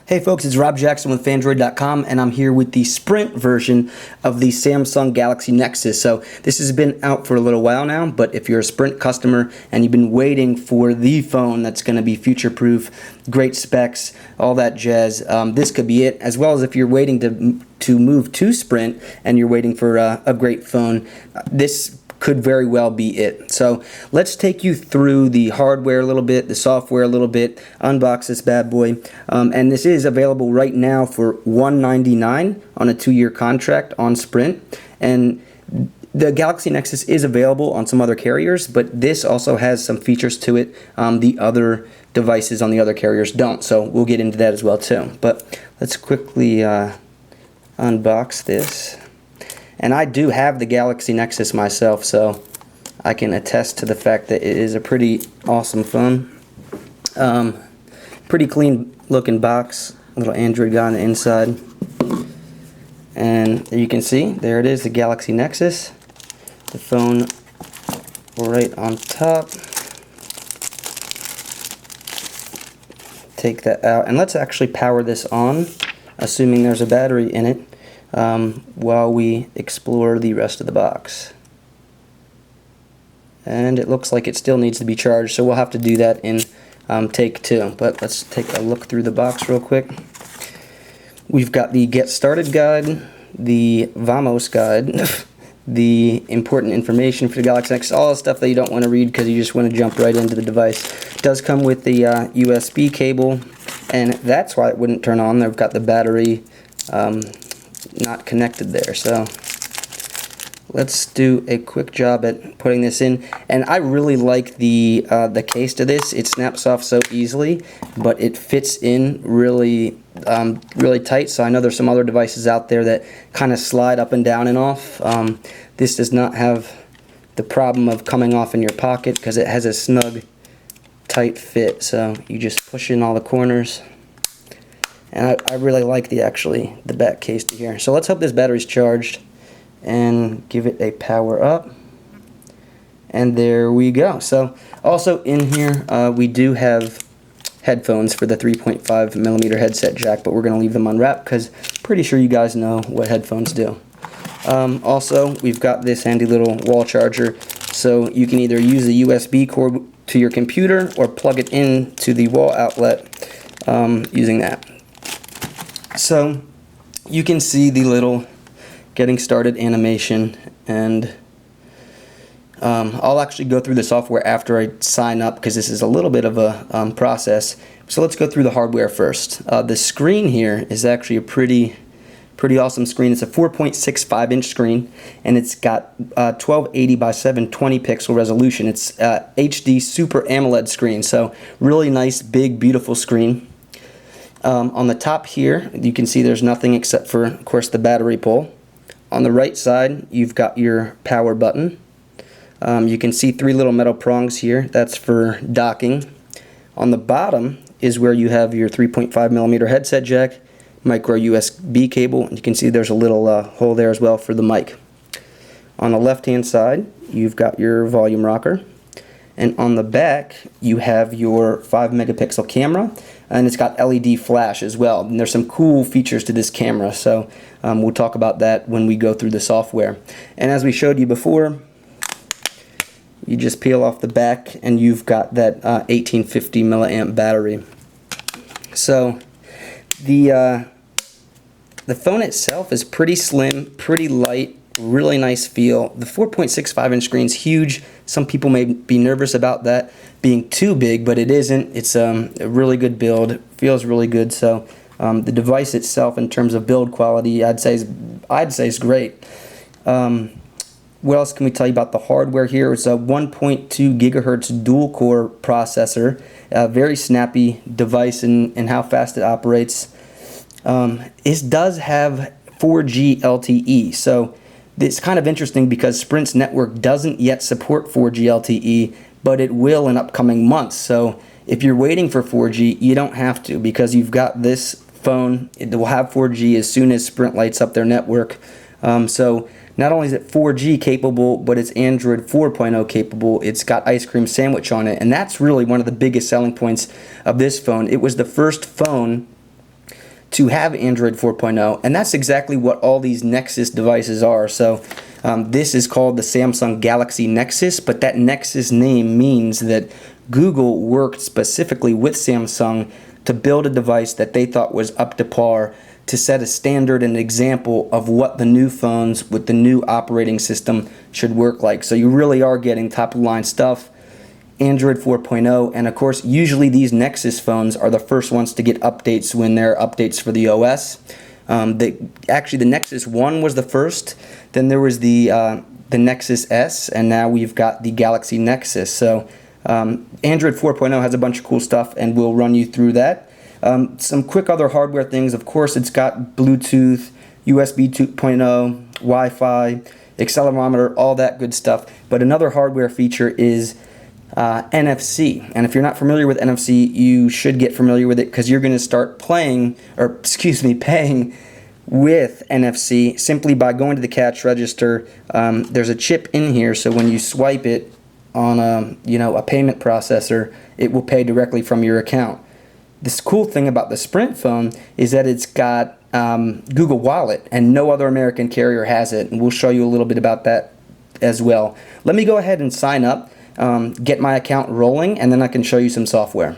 Hey folks, it's Rob Jackson with Fandroid.com, and I'm here with the Sprint version of the Samsung Galaxy Nexus. So this has been out for a little while now, but if you're a Sprint customer and you've been waiting for the phone that's going to be future-proof, great specs, all that jazz, this could be it. As well as if you're waiting to move to Sprint and you're waiting for a great phone, this could very well be it. So let's take you through the hardware a little bit, the software a little bit, unbox this bad boy, and this is available right now for $199 on a 2-year contract on Sprint. And the Galaxy Nexus is available on some other carriers, but this also has some features to it the other devices on the other carriers don't. So we'll get into that as well too. But let's quickly unbox this. And I do have the Galaxy Nexus myself, so I can attest to the fact that it is a pretty awesome phone. Pretty clean looking box, little Android guy on the inside. And you can see, there it is, the Galaxy Nexus. The phone right on top. Take that out, and let's actually power this on, assuming there's a battery in it. While we explore the rest of the box. And it looks like it still needs to be charged, so we'll have to do that in take two. But let's take a look through the box real quick. We've got the Get Started guide, the Vamos guide, the important information for the Galaxy Nexus, all the stuff that you don't want to read because you just want to jump right into the device. It does come with the USB cable, and that's why it wouldn't turn on. They've got the battery not connected there, so let's do a quick job at putting this in. And I really like the case to this. It snaps off so easily, but it fits in really really tight. So I know there's some other devices out there that kind of slide up and down and off. This does not have the problem of coming off in your pocket because it has a snug tight fit, so you just push in all the corners. And I really like the back case to here. So let's hope this battery's charged and give it a power up. And there we go. So also in here we do have headphones for the 3.5mm headset jack, but we're going to leave them unwrapped because pretty sure you guys know what headphones do. Also, we've got this handy little wall charger, so you can either use the USB cord to your computer or plug it into the wall outlet using that. So you can see the little getting started animation, and I'll actually go through the software after I sign up because this is a little bit of a process. So let's go through the hardware first. The screen here is actually a pretty awesome screen. It's a 4.65-inch screen, and it's got 1280 by 720 pixel resolution. It's HD Super AMOLED screen, so really nice, big, beautiful screen. On the top here, you can see there's nothing except for, of course, the battery pole. On the right side, you've got your power button. You can see 3 little metal prongs here. That's for docking. On the bottom is where you have your 3.5mm headset jack, micro USB cable, and you can see there's a little hole there as well for the mic. On the left-hand side, you've got your volume rocker. And on the back, you have your 5-megapixel camera, and it's got LED flash as well. And there's some cool features to this camera, so we'll talk about that when we go through the software. And as we showed you before, you just peel off the back, and you've got that 1850 milliamp battery. So the phone itself is pretty slim, pretty light, really nice feel. The 4.65-inch screen's huge. Some people may be nervous about that being too big, but it isn't. It's a really good build. It feels really good. So the device itself, in terms of build quality, I'd say is great. What else can we tell you about the hardware here? It's a 1.2 gigahertz dual-core processor. A very snappy device in how fast it operates. It does have 4G LTE, so it's kind of interesting because Sprint's network doesn't yet support 4G LTE, but it will in upcoming months. So if you're waiting for 4G, you don't have to, because you've got this phone. It will have 4G as soon as Sprint lights up their network. So not only is it 4G capable, but it's Android 4.0 capable. It's got Ice Cream Sandwich on it, and that's really one of the biggest selling points of this phone. It was the first phone to have Android 4.0, and that's exactly what all these Nexus devices are. So this is called the Samsung Galaxy Nexus, but that Nexus name means that Google worked specifically with Samsung to build a device that they thought was up to par, to set a standard and example of what the new phones with the new operating system should work like. So you really are getting top-of-the-line stuff, Android 4.0, and of course usually these Nexus phones are the first ones to get updates when there are updates for the OS. Actually the Nexus 1 was the first, then there was the Nexus S, and now we've got the Galaxy Nexus. So Android 4.0 has a bunch of cool stuff, and we'll run you through that. Some quick other hardware things. Of course, it's got Bluetooth, USB 2.0, Wi-Fi, accelerometer, all that good stuff. But another hardware feature is NFC. And if you're not familiar with NFC, you should get familiar with it, because you're going to start paying with NFC simply by going to the cash register. There's a chip in here, so when you swipe it on a payment processor, it will pay directly from your account. This cool thing about the Sprint phone is that it's got Google Wallet, and no other American carrier has it, and we'll show you a little bit about that as well. Let me go ahead and sign up, get my account rolling, and then I can show you some software.